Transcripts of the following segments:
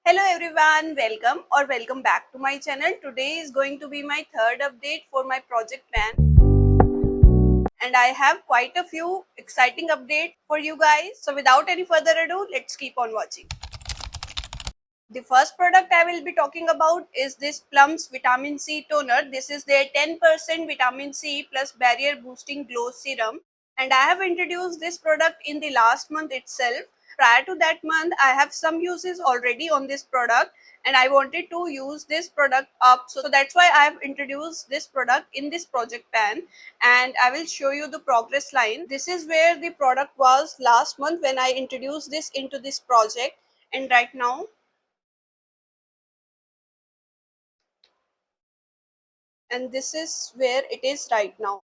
Hello everyone, welcome back to my channel. Today is going to be my third update for my project plan, and I have quite a few exciting updates for you guys. So without any further ado, let's keep on watching. The first product I will be talking about is this Plum's Vitamin C Toner. This is their 10% vitamin C plus barrier boosting glow serum, and I have introduced this product in the last month itself. Prior to that month, I have some uses already on this product, and I wanted to use this product up. So that's why I have introduced this product in this project pan, and I will show you the progress line. This is where the product was last month when I introduced this into this project, and right now and this is where it is right now.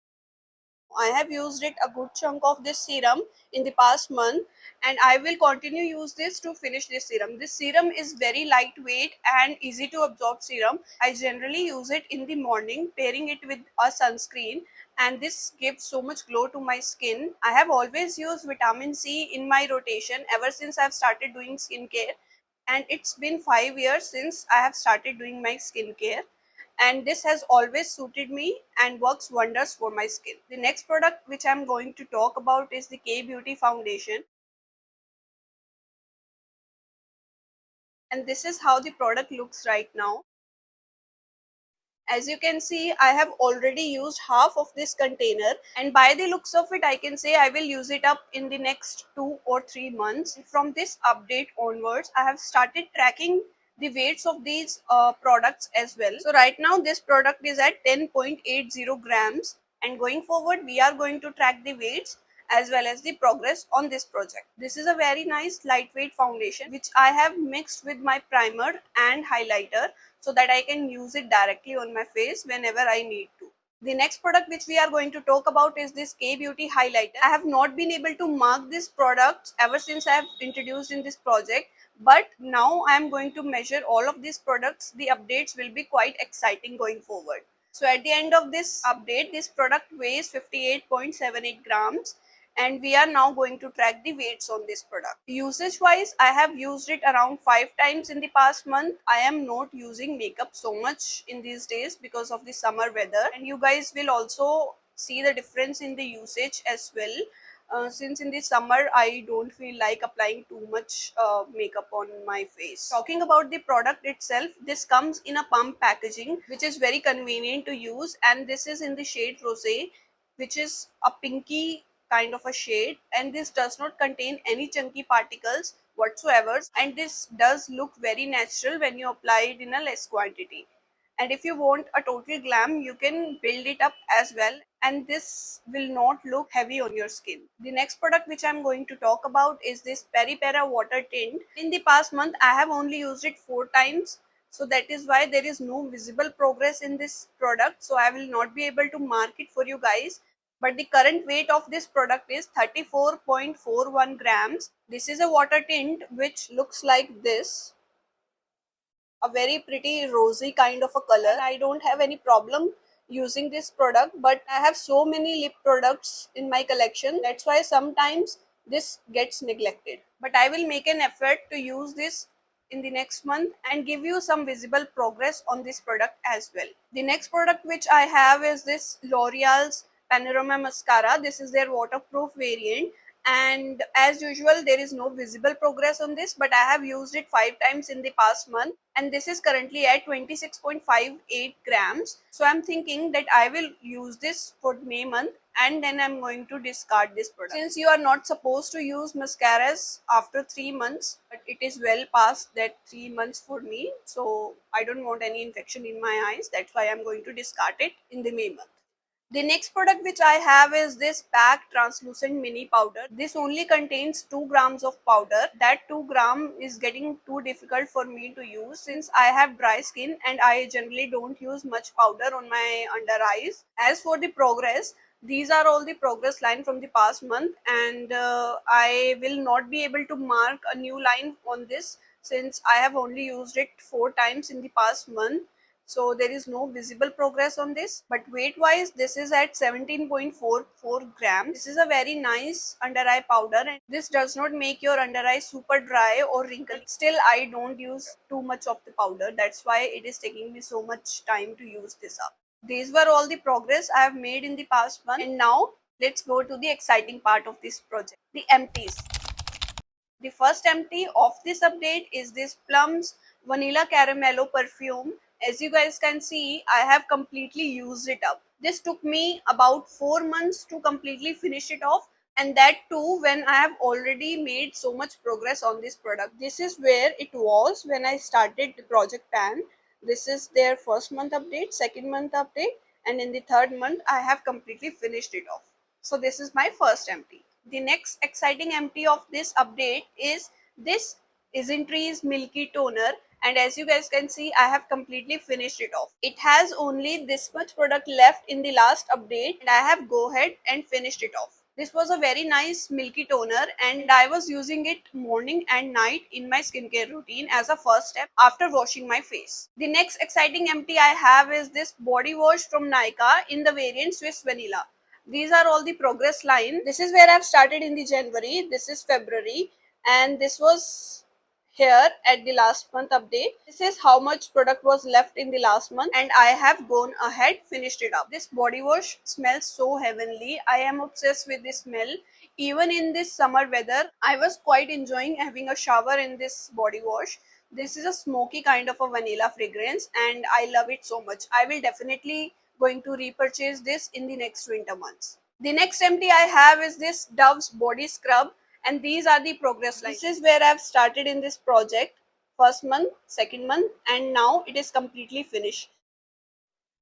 I have used it a good chunk of this serum in the past month, and I will continue use this to finish this serum. This serum is very lightweight and easy to absorb serum. I generally use it in the morning pairing it with a sunscreen, and this gives so much glow to my skin. I have always used vitamin C in my rotation ever since I've started doing skincare, and it's been 5 years since I have started doing my skincare, and this has always suited me and works wonders for my skin. The next product which I'm going to talk about is the K Beauty foundation, and this is how the product looks right now. As you can see, I have already used half of this container, and by the looks of it I can say I will use it up in the next 2 or 3 months. From this update onwards, I have started tracking the weights of these products as well. So right now this product is at 10.80 grams, and going forward we are going to track the weights as well as the progress on this project. This is a very nice lightweight foundation which I have mixed with my primer and highlighter so that I can use it directly on my face whenever I need to. The next product which we are going to talk about is this K Beauty highlighter. I have not been able to mark this product ever since I have introduced in this project, but now I am going to measure all of these products. The updates will be quite exciting going forward. So at the end of this update, this product weighs 58.78 grams, and we are now going to track the weights on this product. Usage wise, I have used it around 5 times in the past month. I am not using makeup so much in these days because of the summer weather, and you guys will also see the difference in the usage as well. Since in the summer I don't feel like applying too much makeup on my face. Talking about the product itself, this comes in a pump packaging which is very convenient to use, and this is in the shade Rosé, which is a pinky kind of a shade, and this does not contain any chunky particles whatsoever, and this does look very natural when you apply it in a less quantity. And if you want a total glam, you can build it up as well, and this will not look heavy on your skin. The next product which I'm going to talk about is this Peri Pera water tint. In the past month I have only used it 4 times, so that is why there is no visible progress in this product, so I will not be able to mark it for you guys. But the current weight of this product is 34.41 grams. This is a water tint which looks like this, a very pretty rosy kind of a color. I don't have any problem using this product, but I have so many lip products in my collection, that's why sometimes this gets neglected. But I will make an effort to use this in the next month and give you some visible progress on this product as well. The next product which I have is this L'Oreal's Panorama Mascara. This is their waterproof variant, and as usual there is no visible progress on this, but I have used it 5 times in the past month, and this is currently at 26.58 grams. So I'm thinking that I will use this for May month, and then I'm going to discard this product. Since you are not supposed to use mascaras after 3 months, but it is well past that 3 months for me, so I don't want any infection in my eyes, that's why I'm going to discard it in the May month. The next product which I have is this PAC Translucent Mini Powder. This only contains 2 grams of powder. That 2 gram is getting too difficult for me to use since I have dry skin and I generally don't use much powder on my under eyes. As for the progress, these are all the progress line from the past month, and I will not be able to mark a new line on this since I have only used it 4 times in the past month. So there is no visible progress on this, but weight wise this is at 17.44 grams. This is a very nice under eye powder, and this does not make your under eye super dry or wrinkled. Still, I don't use too much of the powder. That's why it is taking me so much time to use this up. These were all the progress I have made in the past month, and now let's go to the exciting part of this project, the empties. The first empty of this update is this Plums Vanilla Caramello perfume. As you guys can see, I have completely used it up. This took me about 4 months to completely finish it off, and that too when I have already made so much progress on this product. This is where it was when I started the Project Pan. This is their first month update, second month update, and in the third month I have completely finished it off. So this is my first empty. The next exciting empty of this update is this Isintree's Milky Toner, and as you guys can see, I have completely finished it off. It has only this much product left in the last update, and I have go ahead and finished it off. This was a very nice milky toner, and I was using it morning and night in my skincare routine as a first step after washing my face. The next exciting empty I have is this body wash from Nykaa in the variant Swiss Vanilla. These are all the progress line. This is where I've started in the January. This is February, and this was here at the last month update. This is how much product was left in the last month, and I have gone ahead finished it up. This body wash smells so heavenly. I am obsessed with this smell. Even in this summer weather, I was quite enjoying having a shower in this body wash. This is a smoky kind of a vanilla fragrance, and I love it so much. I will definitely going to repurchase this in the next winter months. The next empty I have is this Dove's body scrub, and these are the progress lines. This is where I've started in this project. First month, second month, and now it is completely finished.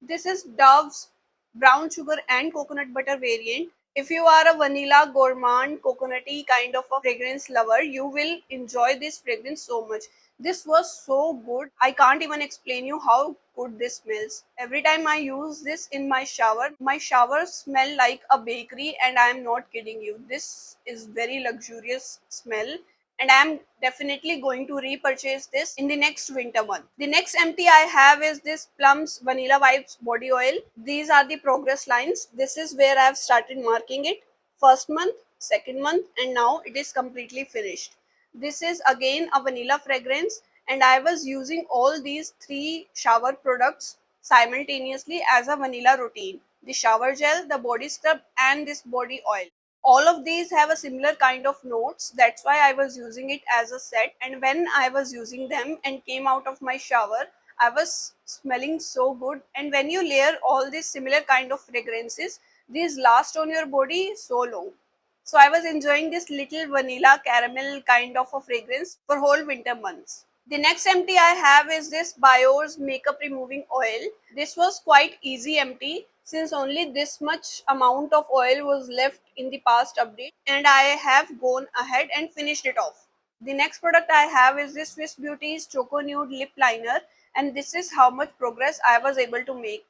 This is Dove's brown sugar and coconut butter variant. If you are a vanilla gourmand coconutty kind of a fragrance lover, you will enjoy this fragrance so much. This was so good. I can't even explain you how good this smells. Every time I use this in my showers smell like a bakery, and I am not kidding you. This is very luxurious smell, and I'm definitely going to repurchase this in the next winter month. The next empty I have is this Plums Vanilla Vibes body oil. These are the progress lines. This is where I've started marking it. First month, second month, and now it is completely finished. This is again a vanilla fragrance, and I was using all these three shower products simultaneously as a vanilla routine: the shower gel, the body scrub, and this body oil. All of these have a similar kind of notes. That's why I was using it as a set, and when I was using them and came out of my shower, I was smelling so good. And when you layer all these similar kind of fragrances, these last on your body so long. So I was enjoying this little vanilla caramel kind of a fragrance for whole winter months. The next empty I have is this Bior's makeup removing oil. This was quite easy empty since only this much amount of oil was left in the past update, and I have gone ahead and finished it off. The next product I have is this Swiss Beauty's Choco Nude Lip Liner, and this is how much progress I was able to make.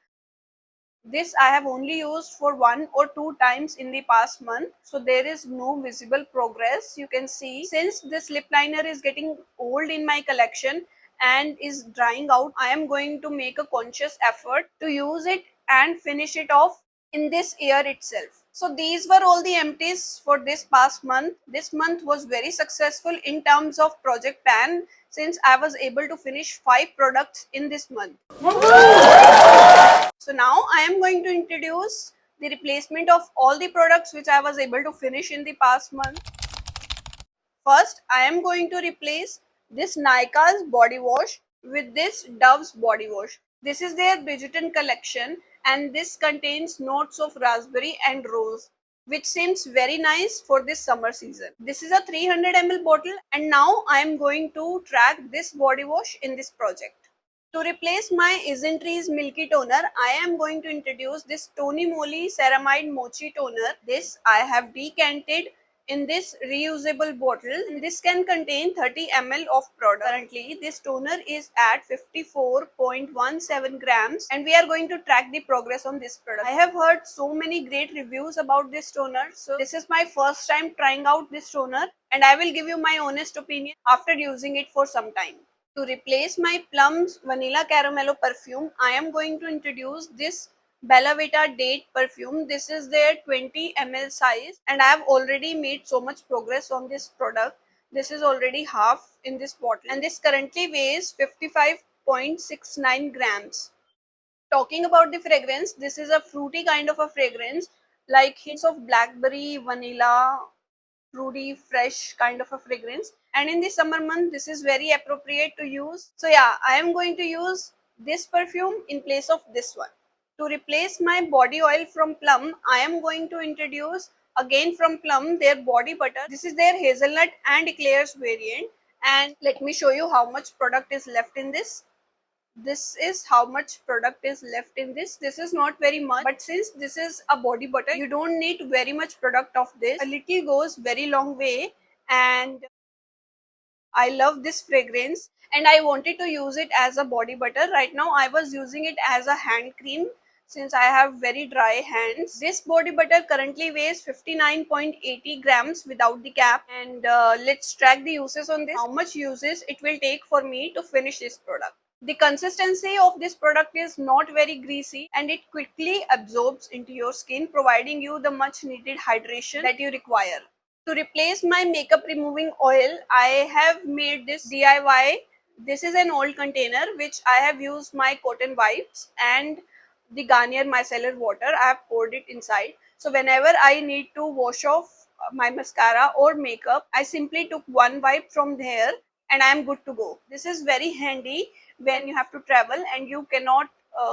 This I have only used for 1 or 2 times in the past month, so there is no visible progress. You can see since this lip liner is getting old in my collection and is drying out, I am going to make a conscious effort to use it and finish it off in this year itself. So these were all the empties for this past month. This month was very successful in terms of Project Pan since I was able to finish 5 products in this month. So now I am going to introduce the replacement of all the products which I was able to finish in the past month. First, I am going to replace this Nykaa's body wash with this Dove's body wash. This is their Bridgerton collection, and this contains notes of raspberry and rose, which seems very nice for this summer season. This is a 300 ml bottle, and now I am going to track this body wash in this project. To replace my Isintree's Milky Toner, I am going to introduce this Tony Moly Ceramide Mochi Toner. This I have decanted in this reusable bottle. This can contain 30 ml of product. Currently, this toner is at 54.17 grams, and we are going to track the progress on this product. I have heard so many great reviews about this toner, so this is my first time trying out this toner, and I will give you my honest opinion after using it for some time. To replace my Plum's Vanilla Caramello perfume, I am going to introduce this Bella Vita Date perfume. This is their 20 ml size, and I have already made so much progress on this product. This is already half in this bottle, and this currently weighs 55.69 grams. Talking about the fragrance, this is a fruity kind of a fragrance, like hints of blackberry, vanilla, fruity, fresh kind of a fragrance. And in the summer month, this is very appropriate to use. So yeah, I am going to use this perfume in place of this one. To replace my body oil from Plum, I am going to introduce again from Plum their body butter. This is their hazelnut and eclairs variant. And let me show you how much product is left in this. This is how much product is left in this is not very much, but since this is a body butter, you don't need very much product of this. A little goes very long way, and I love this fragrance, and I wanted to use it as a body butter. Right now I was using it as a hand cream since I have very dry hands. This body butter currently weighs 59.80 grams without the cap, and let's track the uses on this, how much uses it will take for me to finish this product. The consistency of this product is not very greasy, and it quickly absorbs into your skin, providing you the much needed hydration that you require. To replace my makeup removing oil, I have made this DIY. This is an old container which I have used my cotton wipes and the Garnier micellar water. I have poured it inside. So whenever I need to wash off my mascara or makeup, I simply took one wipe from there and I am good to go. This is very handy when you have to travel and you cannot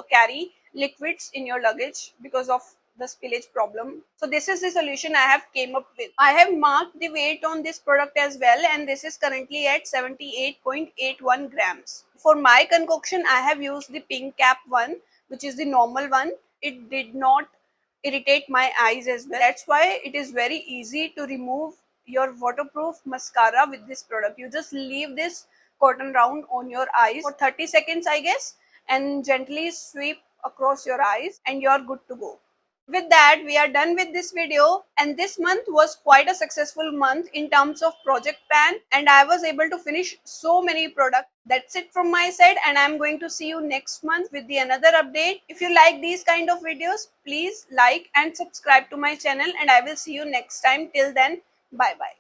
carry liquids in your luggage because of the spillage problem. So this is the solution I have came up with. I have marked the weight on this product as well, and this is currently at 78.81 grams. For my concoction, I have used the pink cap one, which is the normal one. It did not irritate my eyes as well. That's why it is very easy to remove your waterproof mascara with this product. You just leave this cotton round on your eyes for 30 seconds, I guess, and gently sweep across your eyes, and you're good to go. With that, we are done with this video, and this month was quite a successful month in terms of project plan, and I was able to finish so many products. That's it from my side, and I'm going to see you next month with the another update. If you like these kind of videos, please like and subscribe to my channel, and I will see you next time. Till then, bye bye.